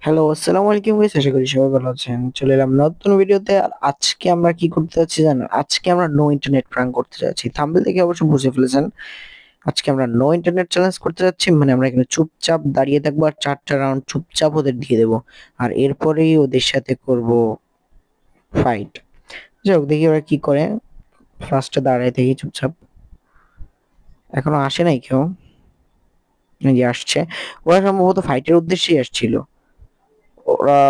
Hello, আসসালামু আলাইকুম guys, আশা করি সবাই ভালো আছেন। চলে এলাম নতুন ভিডিওতে। আর আজকে আমরা কি করতে যাচ্ছি জানেন? আজকে আমরা নো ইন্টারনেট প্র্যাঙ্ক করতে যাচ্ছি। থাম্বনেল দেখে অবশ্য বুঝে ফেলেছেন। আজকে আমরা নো ইন্টারনেট চ্যালেঞ্জ করতে যাচ্ছি। মানে আমরা এখানে চুপচাপ দাঁড়িয়ে থাকবো আর 4টা রাউন্ড চুপচাপ ওদের দিয়ে দেবো। আর এরপরেই ওদের সাথে করব ফাইট। যাই হোক, দেখি ওরা কি করে। ফার্স্টে দাঁড়ায় থেকে চুপচাপ। এখনো আসে নাই কেউ। এই যে আসছে। ওরা সম্ভবত ফাইটের উদ্দেশ্যেই আসছিল। ওরা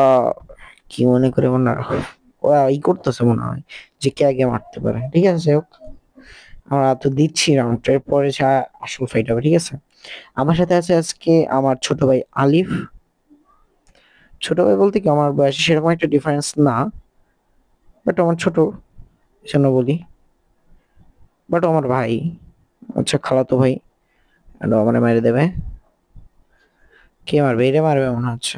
কি মনে করে মনে হয়, ওরা করতেছে মনে হয় যে কে আগে মারতে পারে। ঠিক আছে, যাই হোক, আমরা তো দিচ্ছি রাউন্ডের পরে যা আসল ফাইট হবে। ঠিক আছে, আমার সাথে আছে আজকে আমার ছোট ভাই আলিফ। ছোট ভাই বলতে কি, আমার বয়সে সেরকম একটা ডিফারেন্স না, বাট আমার ছোট, জন্য বলি। বাট আমার ভাই, আচ্ছা খালাতো ভাই, আর ও আমারে মেরে দেবে। কে মারবে? এরে মারবে মনে হচ্ছে।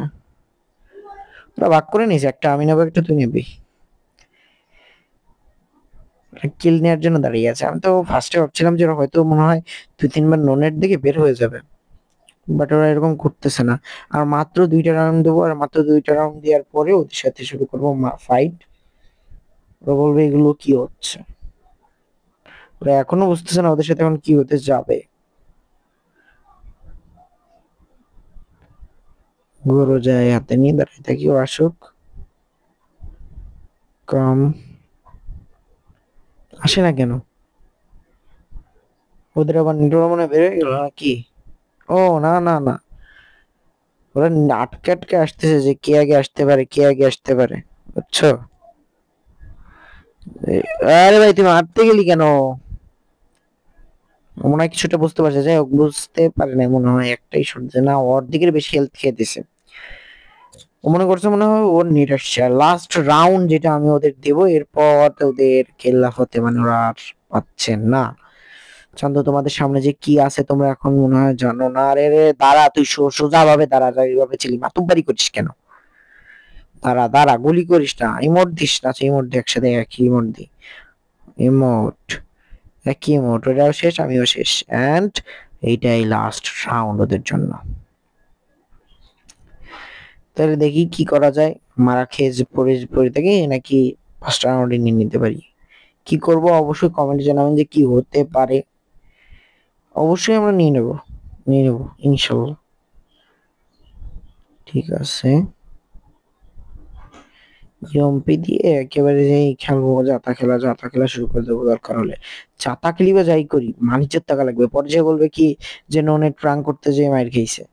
ওরা ভাগ করে নিয়েছে, একটা আমি নেবো, একটা তুই নিবি। কিল নেওয়ার জন্য দাঁড়িয়ে আছে। আমি তো ফার্স্টে ভাবছিলাম যে ওরা হয়তো মনে হয় 2-3 বার নোনের দিকে বের হয়ে যাবে, বাট ওরা এরকম করতেছে না। আর মাত্র 2টা রাউন্ড দেবো, আর মাত্র 2টা রাউন্ড দেওয়ার পরে ওদের সাথে শুরু করবো ফাইট। ওরা বলবে এগুলো কি হচ্ছে। ওরা এখনো বুঝতেছে না ওদের সাথে এখন কি হতে যাবে। গরু যায় হাতে নিয়ে দাঁড়িয়ে থাকি, ও আসুক। কম আসে না কেন? ওদের আবার নিটোরা মনে হয় বের হয়ে গেল নাকি? ও না না না, ওরা আটকে আটকে আসতেছে যে কে আগে আসতে পারে, কে আগে আসতে পারে, বুঝছো? আরে ভাই, তুমি মারতে গেলি কেন? ও মনে হয় কিছুটা বুঝতে পারছে। যাই হোক, বুঝতে পারে না মনে হয়, একটাই শট যে না, অর্ধেকের বেশি হেলথ খেয়ে দিছে। ও মনে করছে মনে হয় ওর নেট আসছে। আর লাস্ট রাউন্ড যেটা আমি ওদের দেবো, এরপর তো ওদের কেল্লা হতে, মানে ওরা আর পাচ্ছেন না। চান্দ, তোমাদের সামনে যে কি আছে তোমরা এখন মনে হয় জানো না। আরে রে দাঁড়া, তুই সোজা ভাবে দাঁড়া, এইভাবে ছিলি মাতুব্বারি করিস কেন? দাঁড়া দাঁড়া, গুলি করিস না, ইমোট দিস না। আচ্ছা, ইমোট দি একসাথে, একই ইমোট দি। ইমোট, একই ইমোট। ওটাও শেষ, আমিও শেষ। এন্ড এইটাই লাস্ট রাউন্ড ওদের জন্য। তাহলে দেখি কি করা যায়। মারা খেয়ে যে পড়ে পড়ে থাকি, নাকি ফার্স্ট রাউন্ডে নিয়ে নিতে পারি। কি করব অবশ্যই কমেন্টে জানাবেন যে কি হতে পারে। অবশ্যই আমরা নিয়ে নেব, নিয়ে নেব ইনশাল্লাহ। ঠিক আছে, ইয়ম্পি দিয়ে একেবারে যেই খেলবো, জাতা খেলা, জাতা খেলা শুরু করে দেবো। দরকার হলে চাতা খেলি বা যাই করি, মানুষের টাকা লাগবে। পরে যে বলবে কি যে ননের প্রাং করতে যেয়ে মাইর খেয়েছে,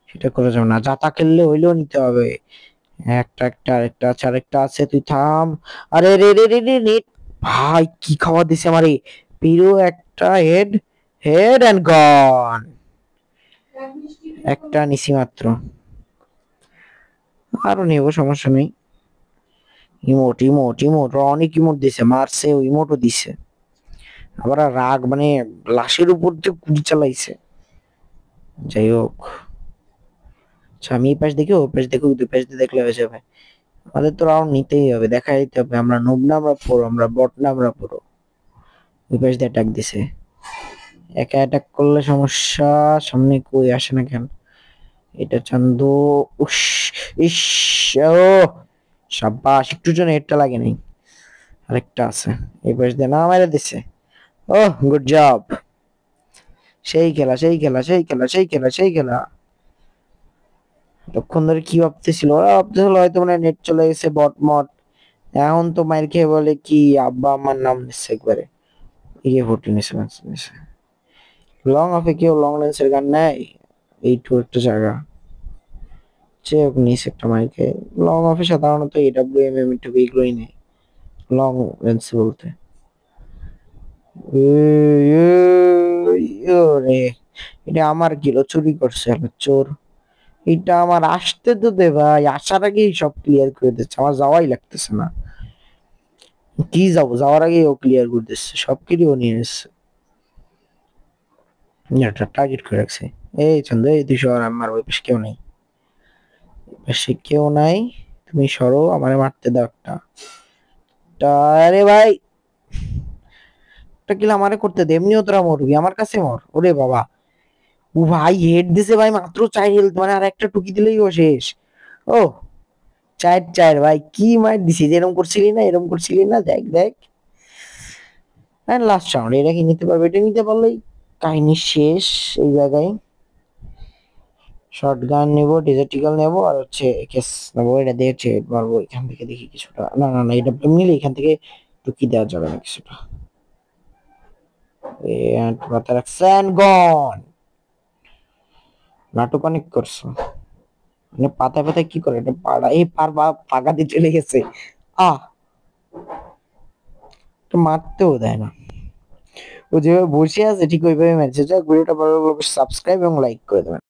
সেটা করা যাবে না। জাতা খেললে হইলেও নিতে হবে। একটা একটা আরেকটা আছে, আরেকটা আছে, তুই থাম। আরে রে রে রে রে নেট, ভাই কি খাওয়া দিছে আমারে। পিরো একটা হেড, হেড এন্ড গন। একটা নিছি মাত্র, আরো নেবো, সমস্যা নেই। ইমোট ইমোট ইমোট, অনেক ইমোট দিছে, মারছে, ইমোটও দিছে। আবার আর রাগ, মানে লাশের উপর দিয়ে গুলি চালাইছে। যাই হোক, আচ্ছা আমি এই পাশ দেখি, ও পাশ দেখুক, দুই পাশ দিয়ে দেখলে হয়ে যাবে। আমাদের তো রাউন্ড নিতেই হবে, দেখাই দিতে হবে আমরা নুব না, আমরা পুরো, আমরা বট না, আমরা পুরো। দুই পাশ দিয়ে অ্যাটাক দিছে। একা অ্যাটাক করলে সমস্যা, সামনে কই আসে না কেন? এটা চান্দু। উস, ইস, ও সাব্বাস, একটু জন্য এটা লাগে নাই। আরেকটা আছে এই পাশ দিয়ে, না মেরে দিছে। ওহ, গুড জব। সেই খেলা, সেই খেলা, সেই খেলা, সেই খেলা, সেই খেলা। তখন ধরে কি ভাবতেছিল ওরা? ভাবতেছিল হয়তো মানে নেট চলে গেছে, বট মট। এখন তো মাইর খেয়ে বলে কি আব্বা আমার নাম নিচ্ছে একবারে। ইয়ে ফুটি নিছে, নিছে। লং অফে কেউ লং লেন্সের গান নেয়? এইটু একটা জায়গা, যে নিচে একটা মাইর খেয়ে। লং অফে সাধারণত এডাব্লিউ এম একটু এগুলোই নেই, লং লেন্স বলতে। রে, এটা আমার কিলো চুরি করছে একটা চোর। এটা আমার আসতে তো দে ভাই, আসার আগেই সব ক্লিয়ার করে দিচ্ছে, আমার যাওয়াই লাগতেছে না। কি যাবো, যাওয়ার আগেই ও ক্লিয়ার করে দিচ্ছে, সব কিছু ও নিয়ে এসছে। একটা টার্গেট করে রাখছে। এই চন্দ্র, এই 200 আর আমার ওই পাশে কেউ নেই, পাশে কেউ নাই। তুমি সরো, আমারে মারতে দাও একটা। আরে ভাই, একটা কিল আমারে করতে দে, এমনিও তোরা মরবি, আমার কাছে মর। ওরে বাবা, ও ভাই হেড দিছে ভাই, মাত্র 4 হেলথ, মানে আর একটা টুকি দিলেই ও শেষ। ও 4-4 ভাই, কি মার দিছি, এরকম করছিলি না, এরকম করছিলি না, দেখ দেখ। হ্যাঁ, লাস্ট রাউন্ড, এটা কি নিতে পারবে? এটা নিতে পারলেই কাহিনী শেষ এই জায়গায়। শর্ট গান নেবো, ডেজার্টিক্যাল নেবো, আর হচ্ছে কেস নেবো। এটা দিয়ে হচ্ছে মারবো এখান থেকে, দেখি কিছুটা। না না না, এটা নিলে এখান থেকে টুকি দেওয়া যাবে না কিছুটা। মাথা রাখছেন গন, নাটক অনেক করছো। মানে পাতায় পাতায় কি করে এটা, পাড়া এই পাকা দিয়ে চলে গেছে। আহ, তো মারতেও দেয় না। ও যেভাবে বসে আছে ঠিক ওইভাবে মারছে। যাক, ভিডিওটা ভালো লাগলে সাবস্ক্রাইব এবং লাইক করে দেবেন।